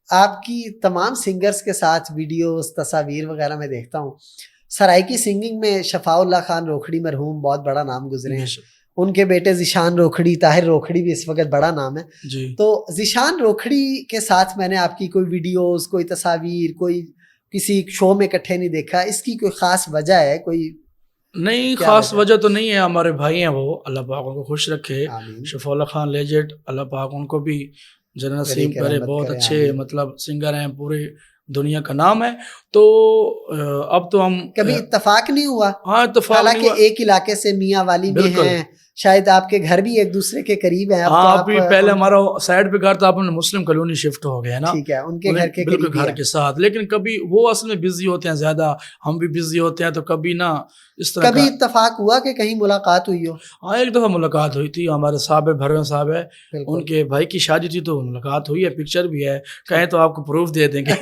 آپ کی تمام سنگرز کے ساتھ ویڈیوز تصاویر وغیرہ میں دیکھتا ہوں. سرائکی سنگنگ میں شفاء اللہ خان روکھڑی مرحوم بہت بڑا نام گزرے ہیں. ان کے بیٹے ذیشان روکھڑی، طاہر روکھڑی بھی اس وقت بڑا نام ہے جی. تو ذیشان روکھڑی کے ساتھ میں نے آپ کی کوئی ویڈیوز، کوئی تصاویر، کوئی کسی شو میں اکٹھے نہیں دیکھا. اس کی کوئی خاص وجہ ہے؟ کوئی نہیں، خاص وجہ تو نہیں ہے. ہمارے بھائی ہیں وہ، اللہ پاک ان کو خوش رکھے. شفاء اللہ خان لیجنڈ، اللہ پاک ان کو بھی جنت نصیب کرے. بہت اچھے مطلب سنگر ہیں، پورے دنیا کا نام ہے. تو اب تو ہم کبھی اتفاق نہیں ہوا؟ ہاں اتفاق نہیں حالانکہ ہوا. ایک علاقے سے میاں والی میں ہیں، شاید آپ کے گھر بھی ایک دوسرے کے قریب ہیں. ہاں ابھی پہلے ہمارا سائڈ پہ گھر تھا، اب مسلم کالونی شفٹ ہو گیا نا. ٹھیک ہے، ان کے گھر کے بالکل قریب گھر کے ساتھ. لیکن کبھی وہ اصل میں بزی ہوتے ہیں زیادہ، ہم بھی بزی ہوتے ہیں، تو کبھی نا اس طرح کبھی اتفاق ہوا کہ کہیں ملاقات ہوئی ہو؟ ہاں ایک دفعہ ملاقات ہوئی تھی. ہمارے صاحب بھروے صاحب ہے، ان کے بھائی کی شادی تھی تو ملاقات ہوئی ہے، پکچر بھی ہے. کہیں تو آپ کو پروف دے دیں گے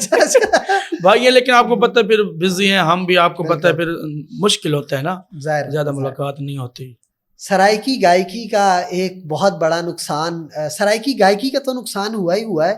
بھائی ہیں. لیکن آپ کو پتہ ہے پھر بزی ہیں ہم بھی، آپ کو پتہ ہے پھر مشکل ہوتا ہے نا، زیادہ ملاقات نہیں ہوتی. سرائکی گائکی کا ایک بہت بڑا نقصان، سرائکی گائکی کا تو نقصان ہوا ہی ہوا ہے،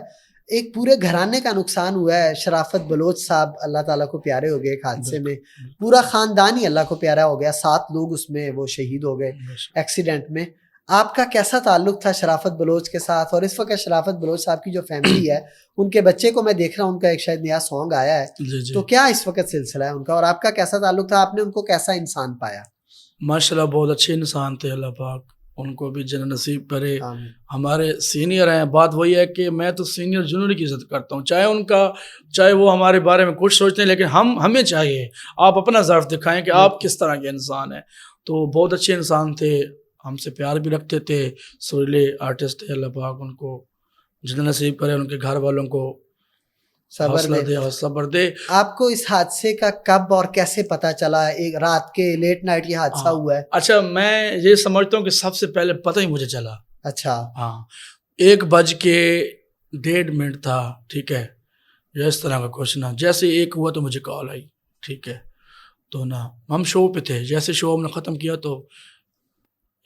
ایک پورے گھرانے کا نقصان ہوا ہے. شرافت بلوچ صاحب اللہ تعالیٰ کو پیارے ہو گئے ایک حادثے میں، پورا خاندان ہی اللہ کو پیارا ہو گیا. 7 لوگ اس میں وہ شہید ہو گئے ایکسیڈنٹ میں. آپ کا کیسا تعلق تھا شرافت بلوچ کے ساتھ؟ اور اس وقت شرافت بلوچ صاحب کی جو فیملی ہے، ان کے بچے کو میں دیکھ رہا ہوں، ان کا ایک شاید نیا سانگ آیا ہے، تو کیا اس وقت سلسلہ ہے ان کا، اور آپ کا کیسا تعلق تھا؟ آپ نے ان کو کیسا انسان پایا؟ ماشاءاللہ بہت اچھے انسان تھے، اللہ پاک ان کو بھی جنت نصیب کرے. ہمارے سینئر ہیں. بات وہی ہے کہ میں تو سینئر جونیئر کی عزت کرتا ہوں، چاہے وہ ہمارے بارے میں کچھ سوچتے ہیں، لیکن ہمیں چاہیے آپ اپنا ظرف دکھائیں کہ آپ کس طرح کے انسان ہیں. تو بہت اچھے انسان تھے، ہم سے پیار بھی رکھتے تھے، سریلے آرٹسٹ تھے. اللہ پاک ان کو جنت نصیب کرے، ان کے گھر والوں کو حوصلہ دے اور صبر دے. آپ کو اس حادثے کا کب اور کیسے پتا چلا؟ ایک رات کے لیٹ نائٹ یہ حادثہ ہوا ہے. اچھا میں یہ سمجھتا ہوں کہ سب سے پہلے پتہ ہی مجھے چلا. اچھا ہاں 1:01 تھا، ٹھیک ہے، یا اس طرح کا کچھ نا. جیسے 1 ہوا تو مجھے کال آئی، ٹھیک ہے. تو نا ہم شو پہ تھے، جیسے شو ہم نے ختم کیا تو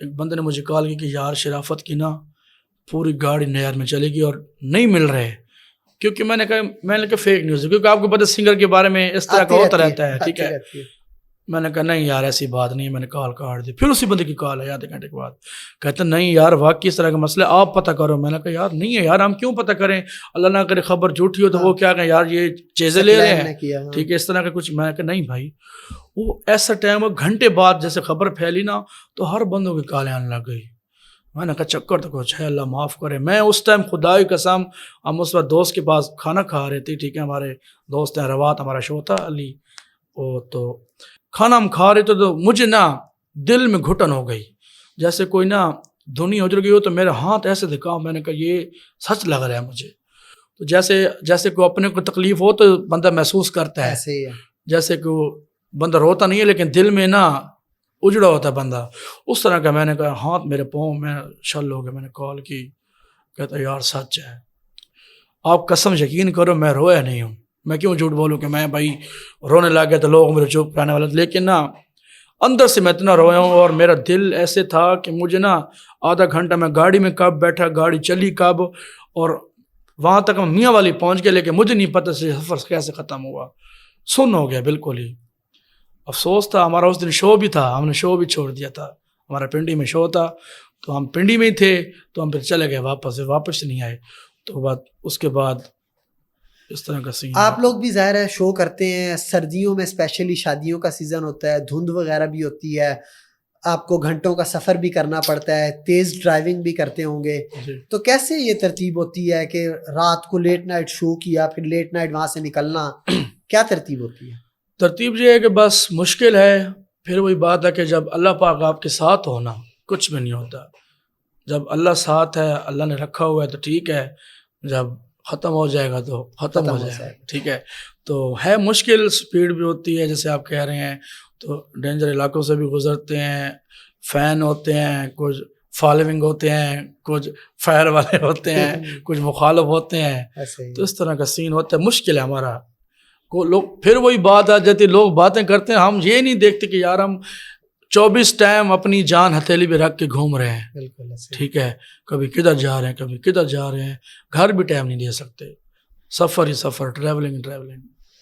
ایک بندے نے مجھے کال کی کہ یار شرافت کی نا پوری گاڑی نہر میں چلے گی اور نہیں مل رہے. کیونکہ میں نے کہا فیک نیوز ہے، کیونکہ آپ کو پتہ سنگر کے بارے میں اس طرح کا ہوتا رہتا ہے، ٹھیک ہے. میں نے کہا نہیں یار ایسی بات نہیں ہے، میں نے کال کاٹ دی. پھر اسی بندے کی کال ہے آدھے گھنٹے کے بعد، کہتے نہیں یار واقعی اس طرح کا مسئلہ آپ پتہ کرو. میں نے کہا یار نہیں ہے یار، ہم کیوں پتہ کریں، اللہ نہ کرے خبر جھوٹی ہو تو وہ کیا کہیں یار یہ چیزیں لے رہے ہیں، ٹھیک ہے، اس طرح کا کچھ. میں نے کہا نہیں بھائی، وہ ایسا ٹائم گھنٹے بعد جیسے خبر پھیلی نا تو ہر بندوں کی کالیں آنے لگ گئی. میں نے کہا چکر تو کچھ ہے، اللہ معاف کرے. میں اس ٹائم خدا کی قسم، ہم اس وقت دوست کے پاس کھانا کھا رہے تھے، ٹھیک ہے، ہمارے دوست ہیں روات، ہمارا شو تھا علی، تو کھانا ہم کھا رہے تھے تو مجھے نا دل میں گھٹن ہو گئی، جیسے کوئی نا دنیا اجڑ گئی ہو. تو میرا ہاتھ ایسے دکھا، میں نے کہا یہ سچ لگ رہا ہے مجھے. تو جیسے کوئی اپنے کو تکلیف ہو تو بندہ محسوس کرتا ہے، جیسے کہ بندہ روتا نہیں ہے لیکن دل میں نا اجڑا ہوتا ہے بندہ، اس طرح کا. میں نے کہا ہاتھ میرے پاؤں میں شل ہو گیا. میں نے کال کی، کہتا یار سچ ہے، آپ قسم یقین کرو میں رویا نہیں ہوں. میں کیوں جھوٹ بولوں کہ میں بھائی رونے لگ گیا تو لوگ میرے چپ کرانے والے، لیکن نا اندر سے میں اتنا رویا ہوں. اور میرا دل ایسے تھا کہ مجھے نا آدھا گھنٹہ میں گاڑی میں کب بیٹھا، گاڑی چلی کب، اور وہاں تک ہم میاں والی پہنچ گئے، لیکن مجھے نہیں پتہ سفر کیسے ختم ہوا. سن ہو گیا بالکل ہی. افسوس تھا، ہمارا اس دن شو بھی تھا، ہم نے شو بھی چھوڑ دیا تھا. ہمارا پنڈی میں شو تھا تو ہم پنڈی میں ہی تھے، تو ہم پھر چلے گئے واپس نہیں آئے. تو اس کے بعد اس طرح کا سین. آپ لوگ بھی ظاہر ہے شو کرتے ہیں سردیوں میں، اسپیشلی شادیوں کا سیزن ہوتا ہے، دھند وغیرہ بھی ہوتی ہے، آپ کو گھنٹوں کا سفر بھی کرنا پڑتا ہے، تیز ڈرائیونگ بھی کرتے ہوں گے. تو کیسے یہ ترتیب ہوتی ہے کہ رات کو لیٹ نائٹ شو کیا، پھر لیٹ نائٹ وہاں سے نکلنا، کیا ترتیب ہوتی ہے؟ ترتیب یہ ہے کہ بس مشکل ہے. پھر وہی بات ہے کہ جب اللہ پاک آپ کے ساتھ ہونا کچھ بھی نہیں ہوتا. جب اللہ ساتھ ہے، اللہ نے رکھا ہوا ہے تو ٹھیک ہے، جب ختم ہو جائے گا تو ختم ہو جائے گا، ٹھیک ہے. تو ہے مشکل، سپیڈ بھی ہوتی ہے جیسے آپ کہہ رہے ہیں، تو ڈینجر علاقوں سے بھی گزرتے ہیں، فین ہوتے ہیں، کچھ فالوئنگ ہوتے ہیں، کچھ فائر والے ہوتے ہیں، کچھ مخالف ہوتے ہیں. تو اس طرح کا سین ہوتا ہے، مشکل ہے ہمارا. لوگ پھر وہی بات آ جاتی، لوگ باتیں کرتے ہیں، ہم یہ نہیں دیکھتے کہ یار ہم 24 ٹائم اپنی جان ہتھیلی پہ رکھ کے گھوم رہے ہیں. بالکل ٹھیک ہے، کبھی کدھر جا رہے ہیں، کبھی کدھر جا رہے ہیں، گھر بھی ٹائم نہیں دے سکتے. سفر ہی سفر, ٹریولنگ ہی ٹریولنگ.